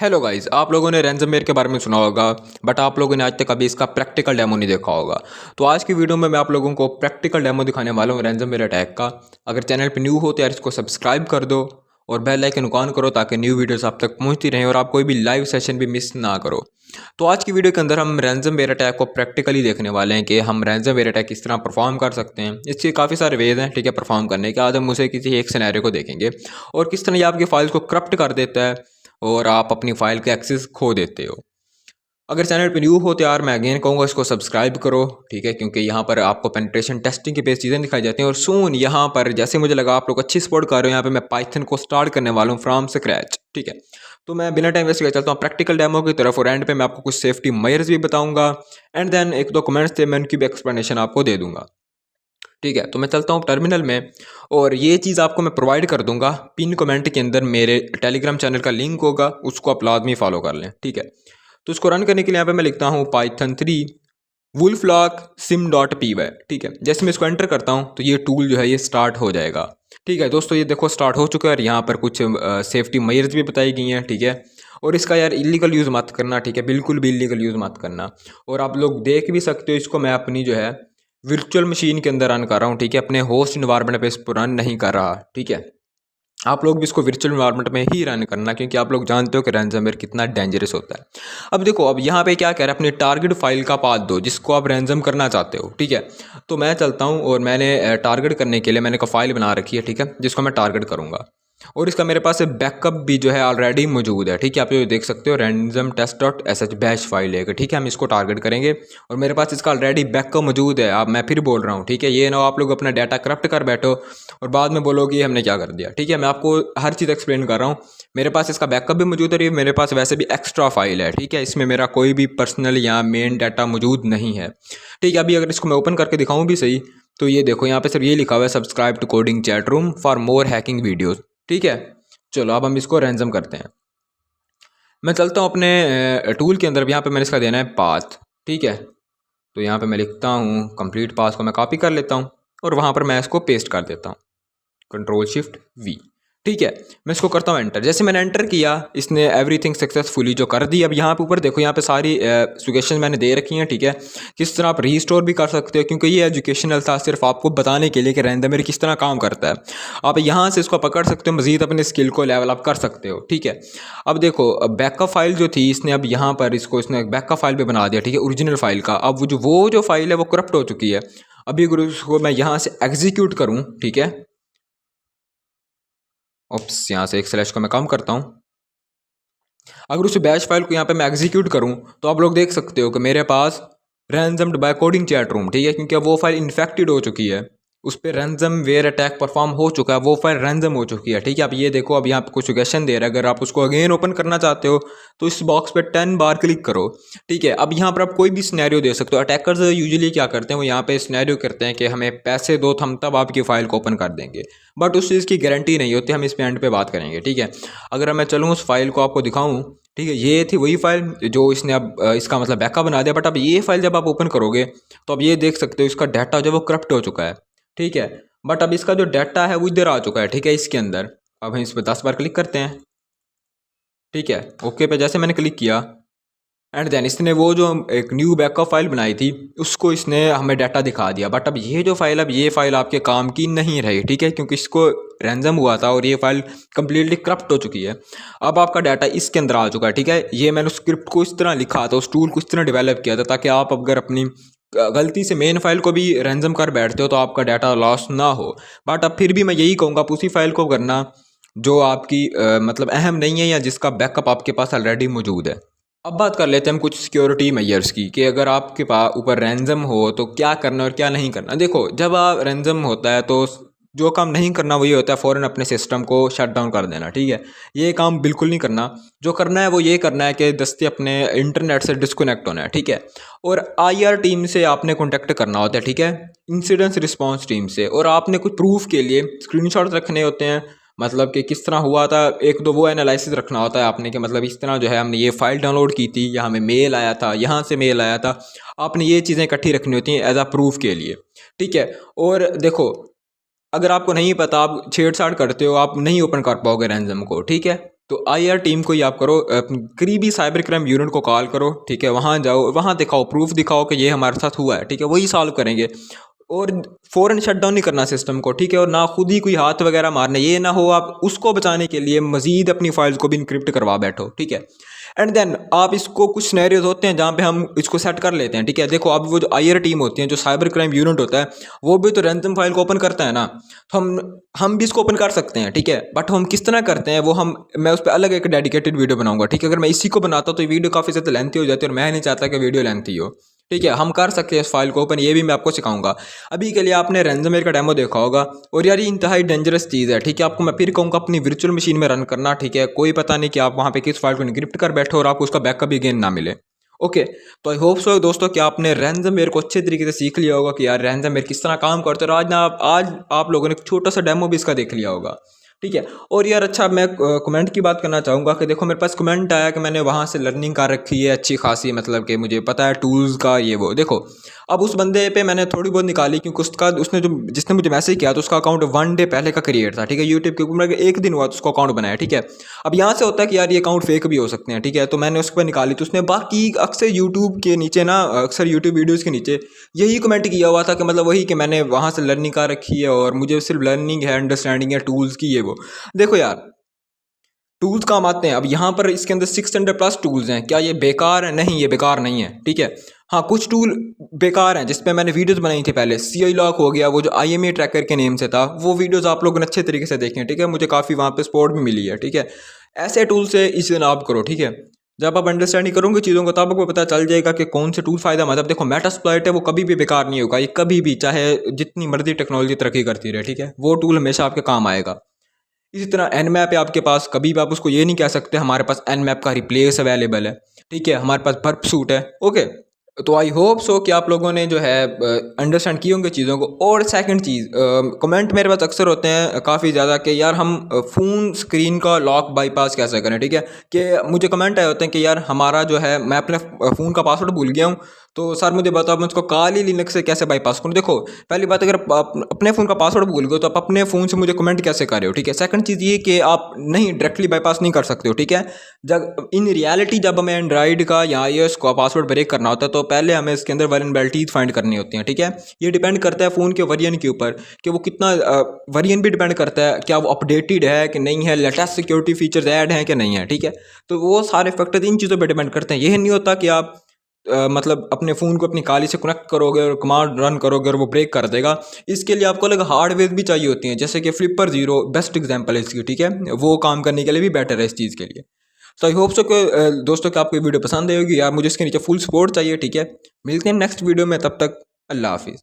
Hello guys, आप लोगों ने रैंसमवेयर के बारे में सुना होगा बट आप लोगों ने आज तक कभी इसका प्रैक्टिकल डेमो नहीं देखा होगा। तो आज की वीडियो में मैं आप लोगों को प्रैक्टिकल डेमो दिखाने वाला हूँ रैंसमवेयर अटैक का। अगर चैनल पे न्यू हो तो यार इसको सब्सक्राइब कर दो और बेल आइकन ऑन करो ताकि न्यू वीडियोस आप तक पहुंचती रहें और आप कोई भी लाइव सेशन भी मिस ना करो। तो आज की वीडियो के अंदर हम रैंसमवेयर अटैक को प्रैक्टिकली देखने वाले हैं कि हम रैंसमवेयर अटैक किस तरह परफॉर्म कर सकते हैं। इसके काफ़ी सारे वेज हैं, ठीक है, परफॉर्म करने के। आज हम उसे किसी एक सिनेरियो को देखेंगे और किस तरह ये आपकी फाइल्स को करप्ट कर देता है और आप अपनी फाइल के एक्सेस खो देते हो। अगर चैनल पे न्यू हो तो यार मैं अगेन कहूँगा इसको सब्सक्राइब करो, ठीक है, क्योंकि यहाँ पर आपको पेनिट्रेशन टेस्टिंग के बेस चीज़ें दिखाई जाती हैं। और सून यहाँ पर जैसे मुझे लगा आप लोग अच्छी सपोर्ट कर रहे हो, यहाँ पे मैं पाइथन को स्टार्ट करने वाला हूँ फ्रॉम स्क्रैच, ठीक है। तो मैं बिना टाइम वेस्ट किए चलता हूँ प्रैक्टिकल डेमो की तरफ और एंड पे मैं आपको कुछ सेफ्टी मेजर्स भी बताऊंगा एंड देन एक दो कमेंट्स थे, मैं उनकी भी एक्सप्लेनेशन आपको दे दूंगा, ठीक है। तो मैं चलता हूँ टर्मिनल में और ये चीज़ आपको मैं प्रोवाइड कर दूंगा पिन कमेंट के अंदर। मेरे टेलीग्राम चैनल का लिंक होगा, उसको आप लाजमी फॉलो कर लें, ठीक है। तो इसको रन करने के लिए यहाँ पे मैं लिखता हूँ python3 wolflock sim.py, ठीक है। जैसे मैं इसको एंटर करता हूँ तो ये टूल जो है ये स्टार्ट हो जाएगा, ठीक है दोस्तों। ये देखो स्टार्ट हो चुका है और यहाँ पर कुछ सेफ्टी मेजर्स भी बताई गई हैं, ठीक है। और इसका यार इलीगल यूज़ मत करना, ठीक है, बिल्कुल भी इलीगल यूज़ मत करना। और आप लोग देख भी सकते हो इसको मैं अपनी जो है वर्चुअल मशीन के अंदर रन कर रहा हूँ, ठीक है, अपने होस्ट इन्वायरमेंट पे इसको रन नहीं कर रहा, ठीक है। आप लोग भी इसको वर्चुअल इन्वायरमेंट में ही रन करना क्योंकि आप लोग जानते हो कि रैंसमवेयर कितना डेंजरस होता है। अब देखो, अब यहाँ पे क्या कह रहा है, अपनी टारगेट फाइल का पाथ दो जिसको आप रैंसम करना चाहते हो, ठीक है। तो मैं चलता हूँ और मैंने टारगेट करने के लिए मैंने एक फाइल बना रखी है, ठीक है, जिसको मैं टारगेट करूँगा। और इसका मेरे पास बैकअप भी जो है ऑलरेडी मौजूद है, ठीक है। आप ये देख सकते हो ransom test dot S H bash file है, ठीक है। हम इसको टारगेट करेंगे और मेरे पास इसका ऑलरेडी बैकअप मौजूद है। अब मैं फिर बोल रहा हूँ, ठीक है, ये ना आप लोग अपना डाटा करप्ट कर बैठो और बाद में बोलोगे ये हमने क्या कर दिया, ठीक है। मैं आपको हर चीज़ एक्सप्लेन कर रहा हूँ। मेरे पास इसका बैकअप भी मौजूद है, मेरे पास वैसे भी एक्स्ट्रा फाइल है, ठीक है। इसमें मेरा कोई भी पर्सनल या मेन डाटा मौजूद नहीं है, ठीक है। अभी अगर इसको मैं ओपन करके दिखाऊँ भी सही तो ये देखो यहाँ पे सिर्फ ये लिखा हुआ है subscribe to coding chat room for more hacking videos, ठीक है। चलो अब हम इसको रैंसम करते हैं। मैं चलता हूँ अपने टूल के अंदर, यहाँ पे मैंने इसका देना है पाथ, ठीक है। तो यहाँ पे मैं लिखता हूँ कंप्लीट पाथ को मैं कॉपी कर लेता हूँ और वहाँ पर मैं इसको पेस्ट कर देता हूँ, Ctrl+Shift+V, ठीक है। मैं इसको करता हूँ एंटर। जैसे मैंने एंटर किया इसने एवरीथिंग सक्सेसफुली जो कर दी। अब यहाँ पे ऊपर देखो, यहाँ पे सारी सजेशन मैंने दे रखी हैं, ठीक है। किस तरह आप रीस्टोर भी कर सकते हो क्योंकि ये एजुकेशनल था, सिर्फ आपको बताने के लिए कि रैंसमवेयर किस तरह काम करता है। आप यहाँ से इसको पकड़ सकते हो, मजीद अपने स्किल को लेवल अप कर सकते हो, ठीक है। अब देखो बैकअप फाइल जो थी इसने अब यहाँ पर इसको इसने बैकअप फाइल पे बना दिया, ठीक है, ओरिजिनल फाइल का। अब वो जो फाइल है वो करप्ट हो चुकी है। अभी अगर उसको मैं यहाँ से एग्जीक्यूट करूँ, ठीक है, ओप्स, यहाँ से एक स्लैश को मैं कम करता हूँ। अगर उस बैश फाइल को यहाँ पे मैं एग्जीक्यूट करूँ तो आप लोग देख सकते हो कि मेरे पास रैंसम्ड बाय कोडिंग चैट रूम, ठीक है, क्योंकि अब वो फाइल इन्फेक्टेड हो चुकी है, उस पर रैंसमवेयर अटैक परफॉर्म हो चुका है, वो फाइल रैंसम हो चुकी है, ठीक है। आप ये देखो, अब यहाँ पे कुछ सजेशन दे रहा है, अगर आप उसको अगेन ओपन करना चाहते हो तो इस बॉक्स पे 10 बार क्लिक करो, ठीक है। अब यहाँ पर आप कोई भी सिनेरियो दे सकते हो। अटैकर्स यूजुअली क्या करते हैं, वो यहाँ पे सिनेरियो करते हैं कि हमें पैसे दो तो हम तब आपकी फाइल को ओपन कर देंगे, बट उस चीज़ की गारंटी नहीं होती। हम इस पे एंड पे बात करेंगे, ठीक है। अगर मैं चलूँ उस फाइल को आपको दिखाऊँ, ठीक है, ये थी वही फाइल जो इसने अब इसका मतलब बैकअप बना दिया। बट अब ये फाइल जब आप ओपन करोगे तो अब ये देख सकते हो इसका डाटा जो वो करप्ट हो चुका है, ठीक है। बट अब इसका जो डाटा है वो इधर आ चुका है, ठीक है, इसके अंदर। अब हम इस पर 10 बार क्लिक करते हैं, ठीक है। ओके पे जैसे मैंने क्लिक किया एंड देन इसने वो जो एक न्यू बैकअप फाइल बनाई थी उसको इसने हमें डाटा दिखा दिया। बट अब ये जो फाइल, अब ये फाइल आपके काम की नहीं रही, ठीक है, क्योंकि इसको रैंसम हुआ था और ये फाइल कम्प्लीटली करप्ट हो चुकी है। अब आपका डाटा इसके अंदर आ चुका है, ठीक है। ये मैंने उस स्क्रिप्ट को इस तरह लिखा था, उस टूल को इस तरह डेवलप किया था ताकि आप अगर अपनी गलती से मेन फाइल को भी रैंसम कर बैठते हो तो आपका डाटा लॉस ना हो। बट अब फिर भी मैं यही कहूँगा, आप उसी फाइल को करना जो आपकी मतलब अहम नहीं है या जिसका बैकअप आपके पास ऑलरेडी मौजूद है। अब बात कर लेते हैं हम कुछ सिक्योरिटी मेजर्स की कि अगर आपके पास ऊपर रैंसम हो तो क्या करना और क्या नहीं करना। देखो, जब आप रैंसम होता है तो जो काम नहीं करना वही होता है फ़ौरन अपने सिस्टम को शट डाउन कर देना, ठीक है। ये काम बिल्कुल नहीं करना। जो करना है वो ये करना है कि दस्ते अपने इंटरनेट से डिस्कनेक्ट होना है, ठीक है। और आईआर टीम से आपने कॉन्टेक्ट करना होता है, ठीक है, इंसिडेंस रिस्पॉन्स टीम से। और आपने कुछ प्रूफ के लिए स्क्रीनशॉट रखने होते हैं, मतलब कि किस तरह हुआ था, एक दो वो एनालिसिस रखना होता है आपने कि मतलब इस तरह जो है हमने ये फाइल डाउनलोड की थी या हमें मेल आया था, यहाँ से मेल आया था। आपने ये चीज़ें इकट्ठी रखनी होती हैं एज आ प्रूफ के लिए, ठीक है। और देखो, अगर आपको नहीं पता, आप छेड़छाड़ करते हो, आप नहीं ओपन कर पाओगे रैंसम को, ठीक है। तो IR टीम को ही आप करो, करीबी साइबर क्राइम यूनिट को कॉल करो, ठीक है, वहाँ जाओ, वहाँ दिखाओ, प्रूफ दिखाओ कि ये हमारे साथ हुआ है, ठीक है, वही सॉल्व करेंगे। और फ़ौरन शट डाउन नहीं करना सिस्टम को, ठीक है, और ना खुद ही कोई हाथ वगैरह मारना, ये ना हो आप उसको बचाने के लिए मज़ीद अपनी फाइल्स को भी इनक्रिप्ट करवा बैठो, ठीक है। एंड देन आप इसको, कुछ सिनेरियोज होते हैं जहाँ पे हम इसको सेट कर लेते हैं, ठीक है। देखो अब वो जो IR टीम होती है, जो साइबर क्राइम यूनिट होता है, वो भी तो रैंसम फाइल को ओपन करता है ना, तो हम भी इसको ओपन कर सकते हैं, ठीक है। बट हम किस तरह करते हैं वो मैं उस पर अलग एक डेडिकेटेड वीडियो बनाऊंगा, ठीक है। अगर मैं इसी को बनाता तो वीडियो काफ़ी ज़्यादा लेंथी हो जाती है और मैं नहीं चाहता कि वीडियो लेंथी हो, ठीक है। हम कर सकते हैं इस फाइल को ओपन, ये भी मैं आपको सिखाऊंगा। अभी के लिए आपने रैंसमवेयर का डेमो देखा होगा, और यार ये इंतहाई डेंजरस चीज़ है, ठीक है। आपको मैं फिर कहूँगा अपनी वर्चुअल मशीन में रन करना, ठीक है। कोई पता नहीं कि आप वहाँ पे किस फाइल को इनक्रिप्ट कर बैठो और आपको उसका बैकअप भी अगेन ना मिले। ओके, तो आई होप सो दोस्तों कि आपने रैंसमवेयर को अच्छे तरीके से सीख लिया होगा कि यार रैंसमवेयर किस तरह काम करते हैं, और आज आप लोगों ने एक छोटा सा डेमो भी इसका देख लिया होगा, ठीक है। और यार अच्छा, मैं कमेंट की बात करना चाहूँगा कि देखो मेरे पास कमेंट आया कि मैंने वहाँ से लर्निंग कर रखी है अच्छी खासी, मतलब कि मुझे पता है टूल्स का ये वो। देखो अब उस बंदे पे मैंने थोड़ी बहुत निकाली, क्योंकि उसने जिसने मुझे मैसेज किया तो उसका अकाउंट 1 डे पहले का क्रिएट था, ठीक है, यूट्यूब के ऊपर एक दिन हुआ तो उसको अकाउंट बनाया, ठीक है। अब यहाँ से होता है कि यार ये अकाउंट फेक भी हो सकते हैं, ठीक है। तो मैंने उस पर निकाली, तो उसने बाकी अक्सर यूट्यूब के नीचे ना, अक्सर यूट्यूब वीडियोज़ के नीचे यही कमेंट किया हुआ था कि मतलब वही कि मैंने वहाँ से लर्निंग कर रखी है और मुझे सिर्फ लर्निंग है, अंडरस्टैंडिंग है टूल्स की, ये वो। देखो यार टूल्स काम आते हैं। अब यहाँ पर इसके अंदर 600+ टूल्स हैं, क्या ये बेकार है? नहीं, ये बेकार नहीं है, ठीक है। हाँ, कुछ टूल बेकार हैं जिस पे मैंने वीडियोस बनाई थी पहले। CI लॉक हो गया, वो जो IMEI ट्रैकर के नेम से था, वो वीडियोस आप लोगों ने अच्छे तरीके से देखे हैं, ठीक है। मुझे काफ़ी वहाँ पे सपोर्ट भी मिली है, ठीक है। ऐसे टूल से इसे आप करो, ठीक है। जब आप अंडरस्टैंडिंग करोगे चीज़ों को, तब आपको पता चल जाएगा कि कौन से टूल फ़ायदा, मतलब देखो मेटास्प्लॉइट है, वो कभी भी बेकार नहीं होगा, ये कभी भी, चाहे जितनी मर्जी टेक्नोलॉजी तरक्की करती रहे, ठीक है, वो टूल हमेशा आपके काम आएगा। इसी तरह Nmap है आपके पास, कभी भी आप उसको ये नहीं कह सकते हमारे पास Nmap का रिप्लेस अवेलेबल है, ठीक है। हमारे पास बर्प सूट है, ओके। तो आई होप सो कि आप लोगों ने जो है अंडरस्टैंड की होंगी चीज़ों को। और सेकंड चीज़, कमेंट मेरे पास अक्सर होते हैं काफ़ी ज़्यादा कि यार हम फ़ोन स्क्रीन का लॉक बाईपास कैसे करें, ठीक है। कि मुझे कमेंट आए होते हैं कि यार हमारा जो है, मैं अपने फ़ोन का पासवर्ड भूल गया हूँ, तो सर मुझे बताओ मैं उसको काली लिनक्स से कैसे बाईपास करूँ। देखो पहली बात, अगर आप अपने फ़ोन का पासवर्ड भूल गए तो आप अपने फ़ोन से मुझे कमेंट कैसे कर रहे हो, ठीक है। सेकंड चीज़ ये कि आप नहीं डायरेक्टली बाईपास नहीं कर सकते हो, ठीक है। जब इन रियलिटी जब हमें एंड्रॉइड का या iOS का पासवर्ड ब्रेक करना होता है तो पहले हमें इसके अंदर वल्नरेबिलिटीज फाइंड करनी होती हैं, ठीक है। ये डिपेंड करता है फ़ोन के वेरिएंट के ऊपर कि वो कितना, वेरिएंट भी डिपेंड करता है क्या वो अपडेटेड है कि नहीं है, लेटेस्ट सिक्योरिटी फीचर्स ऐड हैं कि नहीं है, ठीक है। तो वो सारे फैक्टर इन चीज़ों पर डिपेंड करते हैं। यही नहीं होता कि आप मतलब अपने फ़ोन को अपनी काली से कनेक्ट करोगे और कमांड रन करोगे और वो ब्रेक कर देगा। इसके लिए आपको अलग हार्डवेयर भी चाहिए होती हैं, जैसे कि फ्लिपर ज़ीरो बेस्ट एग्जांपल है इसकी, ठीक है। वो काम करने के लिए भी बेटर है इस चीज़ के लिए। तो आई होप सो कि दोस्तों कि आपको ये वीडियो पसंद आई होगी। यार मुझे इसके नीचे फुल सपोर्ट चाहिए, ठीक है। मिलते हैं नेक्स्ट वीडियो में, तब तक अल्लाह हाफिज़।